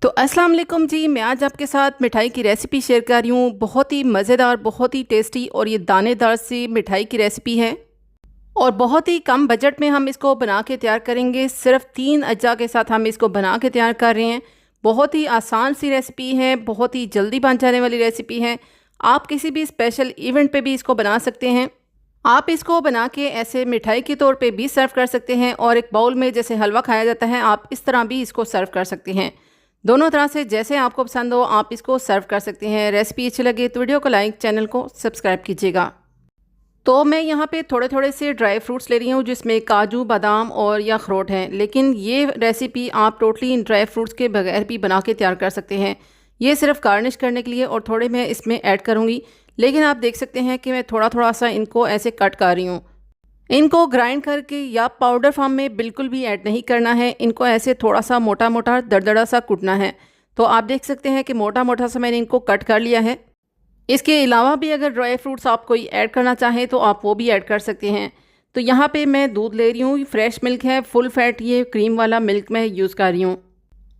तो अस्सलाम वालेकुम जी। मैं आज आपके साथ मिठाई की रेसिपी शेयर कर रही हूँ। बहुत ही मज़ेदार, बहुत ही टेस्टी और ये दानेदार सी मिठाई की रेसिपी है और बहुत ही कम बजट में हम इसको बना के तैयार करेंगे। सिर्फ 3 अज्जा के साथ हम इसको बना के तैयार कर रहे हैं। बहुत ही आसान सी रेसिपी है, बहुत ही जल्दी बन जाने वाली रेसिपी है। आप किसी भी स्पेशल इवेंट पे भी इसको बना सकते हैं। आप इसको बना के ऐसे मिठाई के तौर पे भी सर्व कर सकते हैं और एक बाउल में जैसे हलवा खाया जाता है, आप इस तरह भी इसको सर्व कर सकते हैं। दोनों तरह से जैसे आपको पसंद हो आप इसको सर्व कर सकते हैं। रेसिपी अच्छी लगे तो वीडियो को लाइक, चैनल को सब्सक्राइब कीजिएगा। तो मैं यहाँ पे थोड़े थोड़े से ड्राई फ्रूट्स ले रही हूँ जिसमें काजू, बादाम और या अखरोट हैं। लेकिन ये रेसिपी आप टोटली इन ड्राई फ्रूट्स के बगैर भी बना के तैयार कर सकते हैं। ये सिर्फ गार्निश करने के लिए और थोड़े मैं इसमें ऐड करूँगी। लेकिन आप देख सकते हैं कि मैं थोड़ा थोड़ा सा इनको ऐसे कट कर रही हूँ। इनको ग्राइंड करके या पाउडर फॉर्म में बिल्कुल भी ऐड नहीं करना है। इनको ऐसे थोड़ा सा मोटा मोटा दरदरा सा कुटना है। तो आप देख सकते हैं कि मोटा मोटा सा मैंने इनको कट कर लिया है। इसके अलावा भी अगर ड्राई फ्रूट्स आप कोई ऐड करना चाहें तो आप वो भी ऐड कर सकते हैं। तो यहाँ पे मैं दूध ले रही हूँ, फ्रेश मिल्क है, फुल फैट ये क्रीम वाला मिल्क मैं यूज़ कर रही हूँ।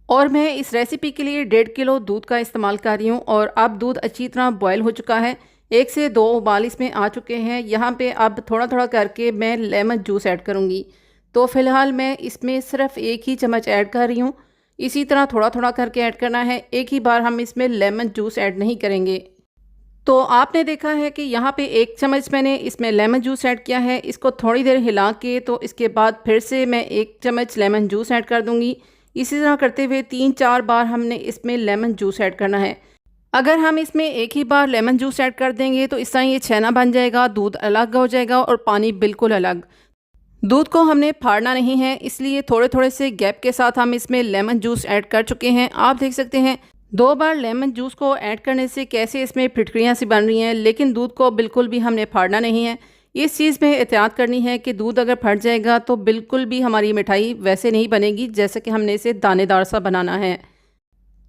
और मैं इस रेसिपी के लिए 1.5 किलो दूध का इस्तेमाल कर रही हूँ। और अब दूध अच्छी तरह बॉयल हो चुका है, 1 से 2 उबाल इसमें आ चुके हैं। यहाँ पे अब थोड़ा थोड़ा करके मैं लेमन जूस ऐड करूँगी। तो फ़िलहाल मैं इसमें सिर्फ 1 ही चम्मच ऐड कर रही हूँ। इसी तरह थोड़ा थोड़ा करके ऐड करना है, एक ही बार हम इसमें लेमन जूस ऐड नहीं करेंगे। तो आपने देखा है कि यहाँ पे 1 चम्मच मैंने इसमें लेमन जूस ऐड किया है। इसको थोड़ी देर हिला के तो इसके बाद फिर से मैं 1 चम्मच लेमन जूस ऐड कर दूँगी। इसी तरह करते हुए 3-4 बार हमने इसमें लेमन जूस ऐड करना है। अगर हम इसमें एक ही बार लेमन जूस ऐड कर देंगे तो इस तरह ये छेना बन जाएगा, दूध अलग हो जाएगा और पानी बिल्कुल अलग। दूध को हमने फाड़ना नहीं है, इसलिए थोड़े थोड़े से गैप के साथ हम इसमें लेमन जूस ऐड कर चुके हैं। आप देख सकते हैं 2 बार लेमन जूस को ऐड करने से कैसे इसमें फिटकरियाँ सी बन रही हैं। लेकिन दूध को बिल्कुल भी हमने फाड़ना नहीं है। इस चीज़ में एहतियात करनी है कि दूध अगर फट जाएगा तो बिल्कुल भी हमारी मिठाई वैसे नहीं बनेगी जैसे कि हमने इसे दानेदार सा बनाना है।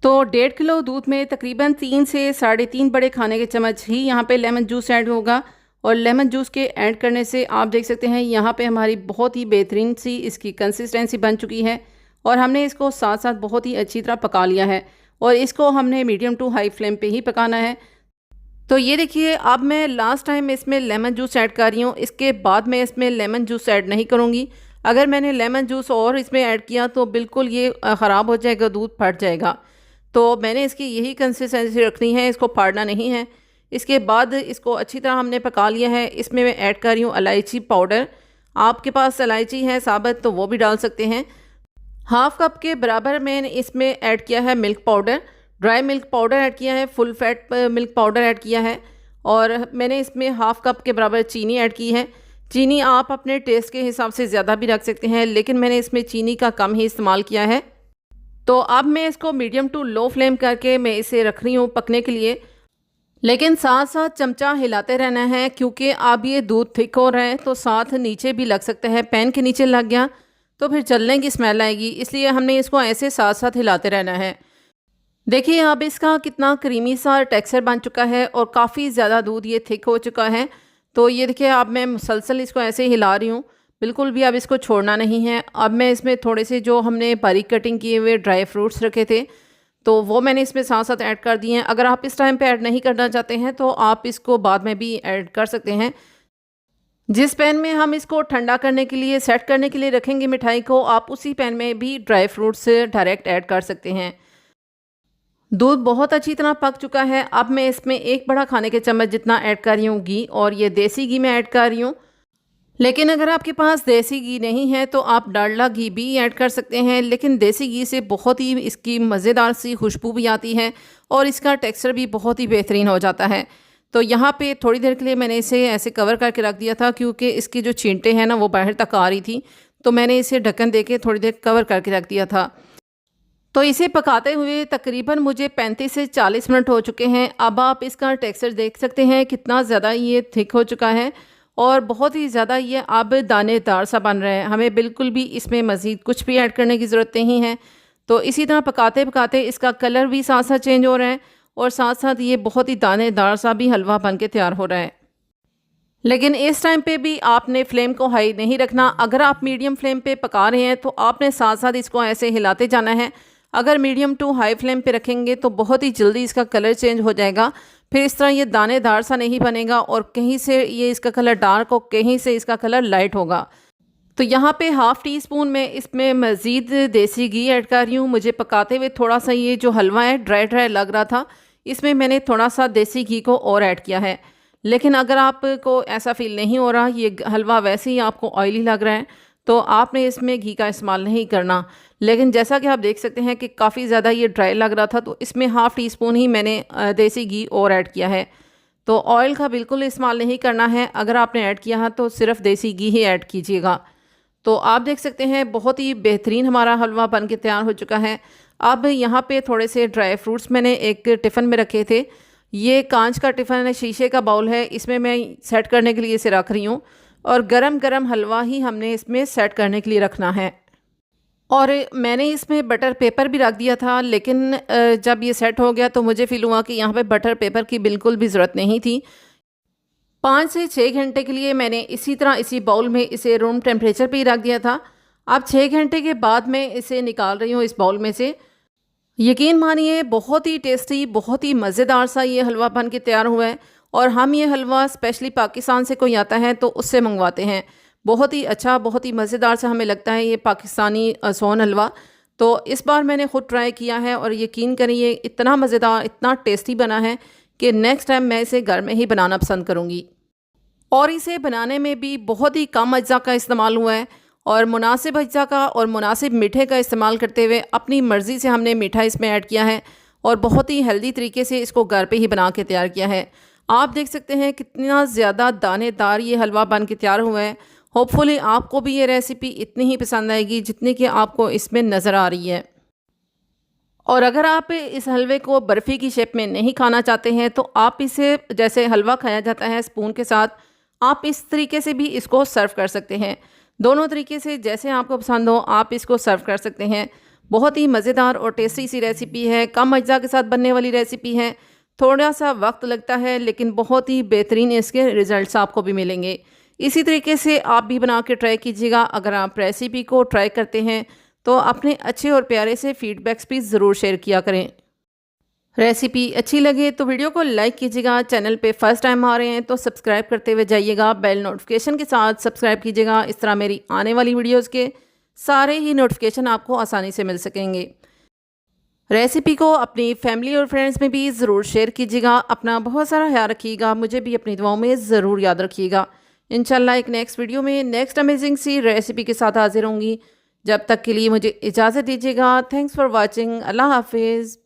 तो 1.5 किलो दूध में तकरीबन 3 से 3.5 बड़े खाने के चम्मच ही यहाँ पे लेमन जूस ऐड होगा। और लेमन जूस के ऐड करने से आप देख सकते हैं यहाँ पे हमारी बहुत ही बेहतरीन सी इसकी कंसिस्टेंसी बन चुकी है। और हमने इसको साथ साथ बहुत ही अच्छी तरह पका लिया है और इसको हमने मीडियम टू हाई फ्लेम पे ही पकाना है। तो ये देखिए, अब मैं लास्ट टाइम इसमें लेमन जूस ऐड कर रही हूँ, इसके बाद मैं इसमें लेमन जूस ऐड नहीं करूँगी। अगर मैंने लेमन जूस और इसमें ऐड किया तो बिल्कुल ये ख़राब हो जाएगा, दूध फट जाएगा। तो मैंने इसकी यही कंसिस्टेंसी रखनी है, इसको फाड़ना नहीं है। इसके बाद इसको अच्छी तरह हमने पका लिया है। इसमें मैं ऐड कर रही हूँ इलायची पाउडर। आपके पास इलायची है साबुत तो वो भी डाल सकते हैं। हाफ़ कप के बराबर मैंने इसमें ऐड किया है milk powder, dry milk powder add किया है, full fat milk powder add किया है। और मैंने इसमें हाफ़ कप के बराबर चीनी ऐड की है। चीनी आप अपने टेस्ट के हिसाब से ज़्यादा भी रख सकते हैं, लेकिन मैंने इसमें चीनी का कम ही इस्तेमाल किया है। तो अब मैं इसको मीडियम टू लो फ्लेम करके मैं इसे रख रही हूँ पकने के लिए। लेकिन साथ साथ चमचा हिलाते रहना है क्योंकि अब ये दूध थिक हो रहा है तो साथ नीचे भी लग सकता है। पैन के नीचे लग गया तो फिर जलने की स्मेल आएगी, इसलिए हमने इसको ऐसे साथ साथ हिलाते रहना है। देखिए अब इसका कितना क्रीमी सा टेक्सचर बन चुका है और काफ़ी ज़्यादा दूध ये थिक हो चुका है। तो ये देखिए अब मैं मुसलसल इसको ऐसे हिला रही हूँ, बिल्कुल भी अब इसको छोड़ना नहीं है। अब मैं इसमें थोड़े से जो हमने बारीक कटिंग किए हुए ड्राई फ्रूट्स रखे थे तो वो मैंने इसमें साथ साथ ऐड कर दिए हैं। अगर आप इस टाइम पे ऐड नहीं करना चाहते हैं तो आप इसको बाद में भी ऐड कर सकते हैं। जिस पैन में हम इसको ठंडा करने के लिए, सेट करने के लिए रखेंगे मिठाई को, आप उसी पैन में भी ड्राई फ्रूट्स डायरेक्ट ऐड कर सकते हैं। दूध बहुत अच्छी तरह पक चुका है। अब मैं इसमें 1 बड़ा खाने के चम्मच जितना ऐड कर रही हूँ घी, और ये देसी घी मैं ऐड कर रही हूँ। लेकिन अगर आपके पास देसी घी नहीं है तो आप डालडा घी भी ऐड कर सकते हैं। लेकिन देसी घी से बहुत ही इसकी मज़ेदार सी खुशबू भी आती है और इसका टेक्सचर भी बहुत ही बेहतरीन हो जाता है। तो यहाँ पे थोड़ी देर के लिए मैंने इसे ऐसे कवर करके रख दिया था क्योंकि इसकी जो छींटे हैं ना वो बाहर तक आ रही थी, तो मैंने इसे ढक्कन दे के थोड़ी देर कवर करके रख दिया था। तो इसे पकाते हुए तकरीबन मुझे 35 से 40 मिनट हो चुके हैं। अब आप इसका टेक्सचर देख सकते हैं कितना ज़्यादा ये थिक हो चुका है और बहुत ही ज़्यादा ये अब दानेदार सा बन रहा है। हमें बिल्कुल भी इसमें मज़ीद कुछ भी ऐड करने की ज़रूरत नहीं है। तो इसी तरह पकाते पकाते इसका कलर भी साथ साथ चेंज हो रहा है और साथ साथ ये बहुत ही दानेदार सा भी हलवा बन के तैयार हो रहा है। लेकिन इस टाइम पे भी आपने फ्लेम को हाई नहीं रखना। अगर आप मीडियम फ्लेम पे पका रहे हैं तो आपने साथ साथ इसको ऐसे हिलाते जाना है। अगर मीडियम टू हाई फ्लेम पे रखेंगे तो बहुत ही जल्दी इसका कलर चेंज हो जाएगा। फिर इस तरह ये दानेदार सा नहीं बनेगा और कहीं से ये इसका कलर डार्क और कहीं से इसका कलर लाइट होगा। तो यहाँ पे हाफ़ टी स्पून में इसमें मज़ीद देसी घी ऐड कर रही हूँ। मुझे पकाते हुए थोड़ा सा ये जो हलवा है ड्राई ड्राई लग रहा था, इसमें मैंने थोड़ा सा देसी घी को और ऐड किया है। लेकिन अगर आपको ऐसा फील नहीं हो रहा, ये हलवा वैसे ही आपको ऑयली लग रहा है, तो आपने इसमें घी का इस्तेमाल नहीं करना। लेकिन जैसा कि आप देख सकते हैं कि काफ़ी ज़्यादा ये ड्राई लग रहा था, तो इसमें हाफ़ टी स्पून ही मैंने देसी घी और ऐड किया है। तो ऑयल का बिल्कुल इस्तेमाल नहीं करना है। अगर आपने ऐड किया है तो सिर्फ देसी घी ही ऐड कीजिएगा। तो आप देख सकते हैं बहुत ही बेहतरीन हमारा हलवा बन के तैयार हो चुका है। अब यहाँ पे थोड़े से ड्राई फ्रूट्स मैंने एक टिफ़िन में रखे थे। ये कांच का टिफ़िन है, शीशे का बाउल है, इसमें मैं सेट करने के लिए इसे रख रही हूँ। और गरम गरम हलवा ही हमने इसमें सेट करने के लिए रखना है। और मैंने इसमें बटर पेपर भी रख दिया था, लेकिन जब ये सेट हो गया तो मुझे फ़ील हुआ कि यहाँ पे बटर पेपर की बिल्कुल भी ज़रूरत नहीं थी। 5 से 6 घंटे के लिए मैंने इसी तरह इसी बाउल में इसे रूम टेम्परेचर पे ही रख दिया था। अब 6 घंटे के बाद मैं इसे निकाल रही हूँ इस बाउल में से। यकीन मानिए बहुत ही टेस्टी, बहुत ही मज़ेदार सा ये हलवा बन के तैयार हुआ है। और हम ये हलवा स्पेशली पाकिस्तान से कोई आता है तो उससे मंगवाते हैं। बहुत ही अच्छा, बहुत ही मज़ेदार सा हमें लगता है ये पाकिस्तानी सोन हलवा। तो इस बार मैंने ख़ुद ट्राई किया है और यकीन करिए इतना मज़ेदार, इतना टेस्टी बना है कि नेक्स्ट टाइम मैं इसे घर में ही बनाना पसंद करूँगी। और इसे बनाने में भी बहुत ही कम अज्जा का इस्तेमाल हुआ है और मुनासिब अज्जा का और मुनासिब मीठे का इस्तेमाल करते हुए अपनी मर्ज़ी से हमने मीठा इसमें ऐड किया है और बहुत ही हेल्दी तरीके से इसको घर पे ही बना के तैयार किया है। आप देख सकते हैं कितना ज़्यादा दानेदार ये हलवा बन के तैयार हुआ है। होपफुली आपको भी ये रेसिपी इतनी ही पसंद आएगी जितनी कि आपको इसमें नज़र आ रही है। और अगर आप इस हलवे को बर्फ़ी की शेप में नहीं खाना चाहते हैं तो आप इसे, जैसे हलवा खाया जाता है स्पून के साथ, आप इस तरीके से भी इसको सर्व कर सकते हैं। दोनों तरीके से जैसे आपको पसंद हो आप इसको सर्व कर सकते हैं। बहुत ही मज़ेदार और टेस्टी सी रेसिपी है, कम अज्जा के साथ बनने वाली रेसिपी है। थोड़ा सा वक्त लगता है लेकिन बहुत ही बेहतरीन इसके रिज़ल्ट्स आपको भी मिलेंगे। इसी तरीके से आप भी बना के ट्राई कीजिएगा। अगर आप रेसिपी को ट्राई करते हैं तो अपने अच्छे और प्यारे से फीडबैक्स भी ज़रूर शेयर किया करें। रेसिपी अच्छी लगे तो वीडियो को लाइक कीजिएगा। चैनल पे फर्स्ट टाइम आ रहे हैं तो सब्सक्राइब करते हुए जाइएगा, बेल नोटिफिकेशन के साथ सब्सक्राइब कीजिएगा। इस तरह मेरी आने वाली वीडियोस के सारे ही नोटिफिकेशन आपको आसानी से मिल सकेंगे। रेसिपी को अपनी फैमिली और फ्रेंड्स में भी ज़रूर शेयर कीजिएगा। अपना बहुत सारा ख्याल रखिएगा, मुझे भी अपनी दुआओं में ज़रूर याद रखिएगा। इंशाल्लाह एक नेक्स्ट वीडियो में नेक्स्ट अमेजिंग सी रेसिपी के साथ हाजिर होंगी। जब तक के लिए मुझे इजाज़त दीजिएगा। Thanks for watching. अल्लाह हाफिज़।